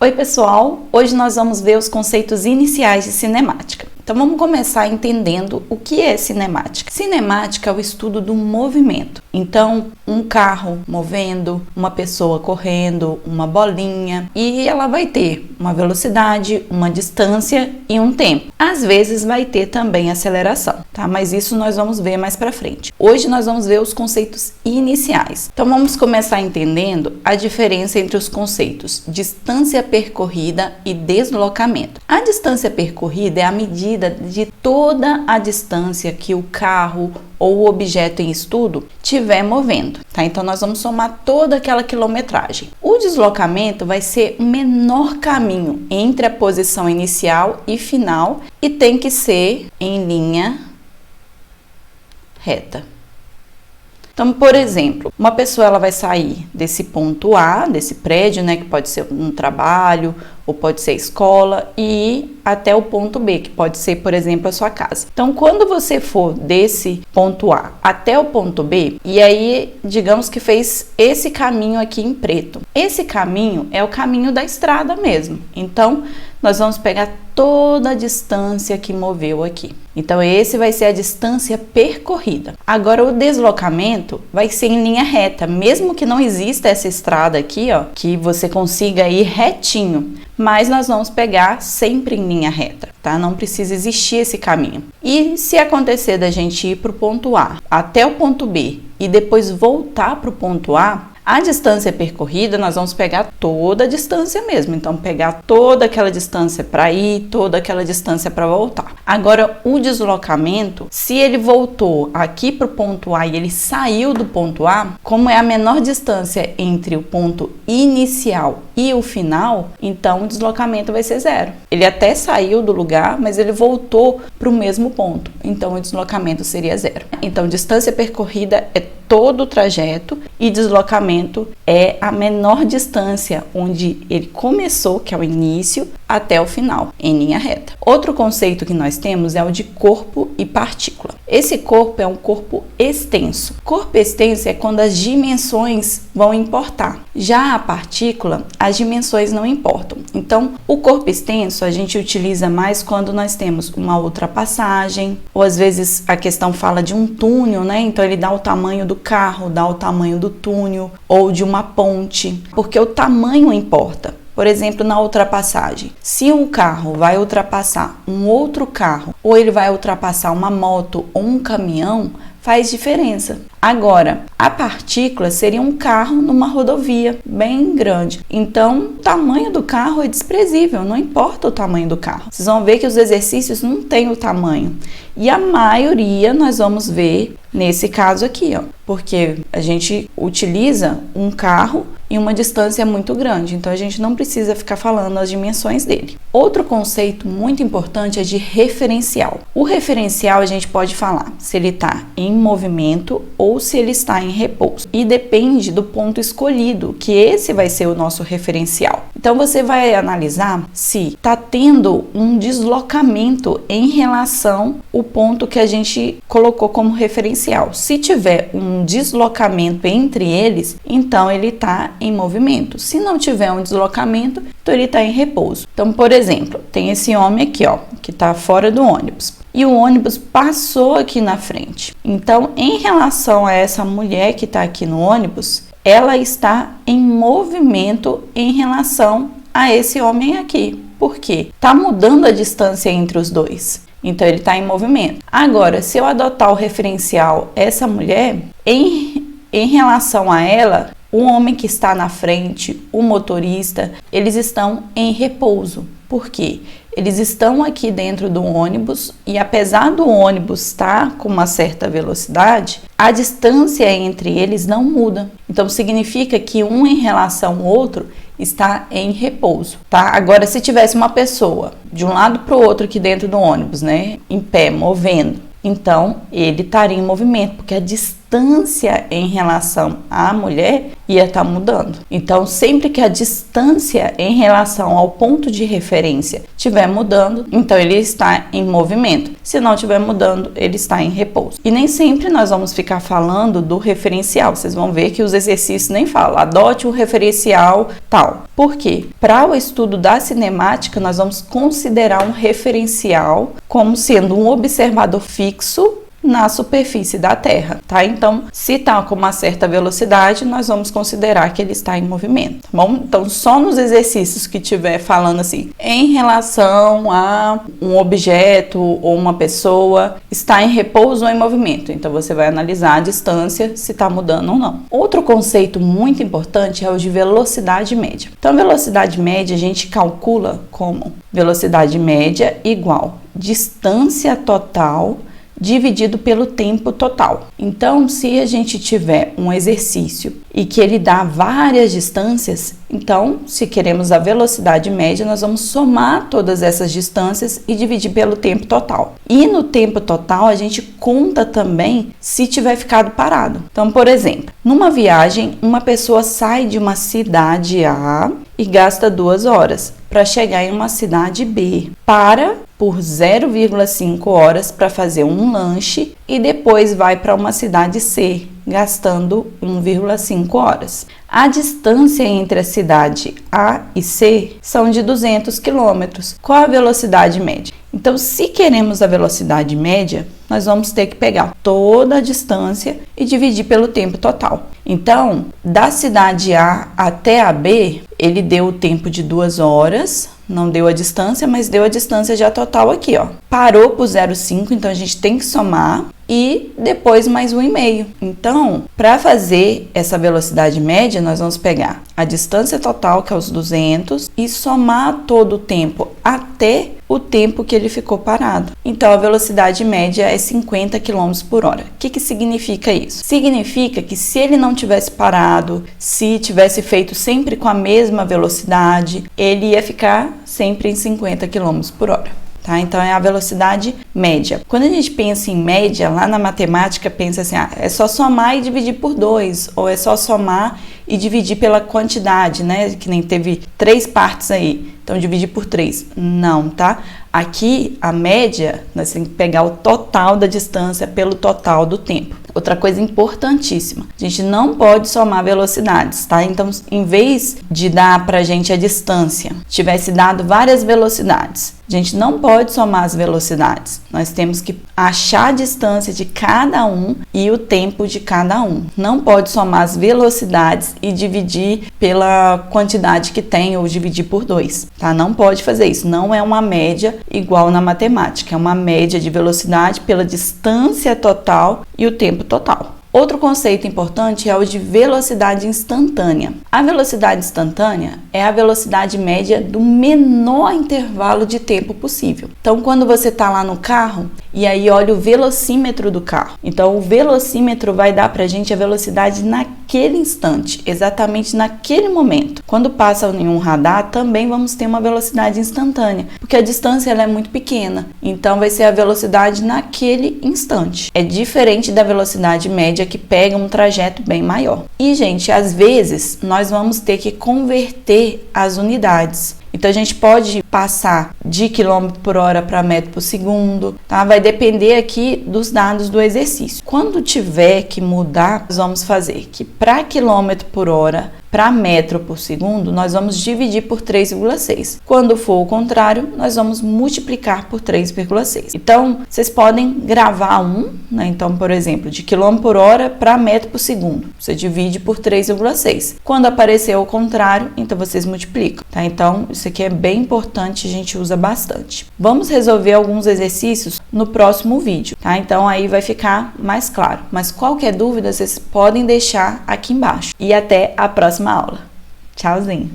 Oi pessoal, hoje nós vamos ver os conceitos iniciais de cinemática. Então vamos começar entendendo o que é cinemática. Cinemática é o estudo do movimento. Então, um carro movendo, uma pessoa correndo, uma bolinha, e ela vai ter uma velocidade, uma distância e um tempo. Às vezes vai ter também aceleração, tá? Mas isso nós vamos ver mais pra frente. Hoje nós vamos ver os conceitos iniciais. Então vamos começar entendendo a diferença entre os conceitos distância percorrida e deslocamento. A distância percorrida é a medida de toda a distância que o carro ou o objeto em estudo estiver movendo, tá? Então nós vamos somar toda aquela quilometragem. O deslocamento vai ser o menor caminho entre a posição inicial e final e tem que ser em linha reta. Então, por exemplo, uma pessoa ela vai sair desse ponto A, desse prédio, né, que pode ser um trabalho ou pode ser escola, e ir até o ponto B, que pode ser, por exemplo, a sua casa. Então, quando você for desse ponto A até o ponto B, e aí, digamos que fez esse caminho aqui em preto. Esse caminho é o caminho da estrada mesmo. Então, nós vamos pegar toda a distância que moveu aqui. Então, esse vai ser a distância percorrida. Agora, o deslocamento vai ser em linha reta, mesmo que não exista essa estrada aqui, ó, que você consiga ir retinho. Mas nós vamos pegar sempre em linha reta, tá? Não precisa existir esse caminho. E se acontecer da gente ir para o ponto A até o ponto B e depois voltar para o ponto A, a distância percorrida, nós vamos pegar toda a distância mesmo. Então, pegar toda aquela distância para ir, toda aquela distância para voltar. Agora, o deslocamento, se ele voltou aqui para o ponto A e ele saiu do ponto A, como é a menor distância entre o ponto inicial e o final, então o deslocamento vai ser zero. Ele até saiu do lugar, mas ele voltou para o mesmo ponto. Então, o deslocamento seria zero. Então, distância percorrida é todo o trajeto e deslocamento é a menor distância onde ele começou, que é o início, até o final, em linha reta. Outro conceito que nós temos é o de corpo e partícula. Esse corpo é um corpo extenso. Corpo extenso é quando as dimensões vão importar. Já a partícula, as dimensões não importam. Então, o corpo extenso a gente utiliza mais quando nós temos uma ultrapassagem, ou às vezes a questão fala de um túnel, né? Então, ele dá o tamanho do carro, dá o tamanho do túnel, ou de uma ponte, porque o tamanho importa. Por exemplo, na ultrapassagem, se um carro vai ultrapassar um outro carro, ou ele vai ultrapassar uma moto ou um caminhão, faz diferença. Agora, a partícula seria um carro numa rodovia bem grande. Então, o tamanho do carro é desprezível, não importa o tamanho do carro. Vocês vão ver que os exercícios não têm o tamanho. E a maioria nós vamos ver nesse caso aqui, ó. Porque a gente utiliza um carro em uma distância muito grande. Então, a gente não precisa ficar falando as dimensões dele. Outro conceito muito importante é de referencial. O referencial a gente pode falar se ele está em movimento ou se ele está em repouso. E depende do ponto escolhido, que esse vai ser o nosso referencial. Então, você vai analisar se está tendo um deslocamento em relação ao ponto que a gente colocou como referencial. Se tiver um deslocamento entre eles, então ele está em movimento. Se não tiver um deslocamento, então ele está em repouso. Então, por exemplo, tem esse homem aqui, ó, que está fora do ônibus. E o ônibus passou aqui na frente. Então, em relação a essa mulher que está aqui no ônibus, ela está em movimento em relação a esse homem aqui. Por quê? Está mudando a distância entre os dois. Então, ele está em movimento. Agora, se eu adotar o referencial essa mulher, em relação a ela, o homem que está na frente, o motorista, eles estão em repouso. Por quê? Eles estão aqui dentro do ônibus e apesar do ônibus estar com uma certa velocidade, a distância entre eles não muda. Então, significa que um em relação ao outro está em repouso, tá? Agora, se tivesse uma pessoa de um lado para o outro aqui dentro do ônibus, né, em pé, movendo, então ele estaria em movimento, porque a distância distância em relação à mulher ia estar mudando. Então, sempre que a distância em relação ao ponto de referência estiver mudando, então ele está em movimento. Se não estiver mudando, ele está em repouso. E nem sempre nós vamos ficar falando do referencial. Vocês vão ver que os exercícios nem falam, adote um referencial tal. Por quê? Para o estudo da cinemática, nós vamos considerar um referencial como sendo um observador fixo na superfície da Terra, tá? Então, se está com uma certa velocidade, nós vamos considerar que ele está em movimento, tá bom? Então, só nos exercícios que tiver falando assim, em relação a um objeto ou uma pessoa, está em repouso ou em movimento. Então, você vai analisar a distância, se está mudando ou não. Outro conceito muito importante é o de velocidade média. Então, velocidade média a gente calcula como velocidade média igual distância total dividido pelo tempo total. Então, se a gente tiver um exercício e que ele dá várias distâncias, então, se queremos a velocidade média, nós vamos somar todas essas distâncias e dividir pelo tempo total. E no tempo total, a gente conta também se tiver ficado parado. Então, por exemplo, numa viagem, uma pessoa sai de uma cidade A e gasta 2 horas para chegar em uma cidade B. Para por 0,5 horas para fazer um lanche e depois vai para uma cidade C, gastando 1,5 horas. A distância entre a cidade A e C são de 200 km. Qual a velocidade média? Então, se queremos a velocidade média, nós vamos ter que pegar toda a distância e dividir pelo tempo total. Então, da cidade A até a B, ele deu o tempo de 2 horas, não deu a distância, mas deu a distância já total aqui, ó. Parou por 0,5, então a gente tem que somar e depois mais 1,5. Então, para fazer essa velocidade média, nós vamos pegar a distância total, que é os 200, e somar todo o tempo até o tempo que ele ficou parado. Então, a velocidade média é 50 km por hora. O que significa isso? Significa que se ele não tivesse parado, se tivesse feito sempre com a mesma velocidade, ele ia ficar sempre em 50 km por hora. Tá? Então, é a velocidade média. Quando a gente pensa em média, lá na matemática, pensa assim, é só somar e dividir por 2, ou é só somar e dividir pela quantidade, né? Que nem teve 3 partes aí, então dividir por 3. Não, tá? Aqui, a média, nós temos que pegar o total da distância pelo total do tempo. Outra coisa importantíssima, a gente não pode somar velocidades, tá? Então, em vez de dar pra gente a distância, tivesse dado várias velocidades, a gente não pode somar as velocidades. Nós temos que achar a distância de cada um e o tempo de cada um. Não pode somar as velocidades e dividir pela quantidade que tem ou dividir por 2, tá? Não pode fazer isso. Não é uma média igual na matemática. É uma média de velocidade pela distância total e o tempo total. Outro conceito importante é o de velocidade instantânea. A velocidade instantânea é a velocidade média do menor intervalo de tempo possível. Então, quando você está lá no carro e aí olha o velocímetro do carro, então o velocímetro vai dar para a gente a velocidade naquele instante, exatamente naquele momento. Quando passa em um radar, também vamos ter uma velocidade instantânea, porque a distância ela é muito pequena, então vai ser a velocidade naquele instante. É diferente da velocidade média que pega um trajeto bem maior. E, gente, às vezes nós vamos ter que converter as unidades. Então, a gente pode passar de quilômetro por hora para metro por segundo, tá? Vai depender aqui dos dados do exercício. Quando tiver que mudar, nós vamos fazer que para quilômetro por hora, para metro por segundo, nós vamos dividir por 3,6. Quando for o contrário, nós vamos multiplicar por 3,6. Então, vocês podem gravar né? Então, por exemplo, de quilômetro por hora para metro por segundo. Você divide por 3,6. Quando aparecer o contrário, então vocês multiplicam, tá? Então, isso aqui é bem importante, a gente usa bastante. Vamos resolver alguns exercícios no próximo vídeo, tá? Então, aí vai ficar mais claro. Mas qualquer dúvida, vocês podem deixar aqui embaixo. E até a próxima aula. Tchauzinho!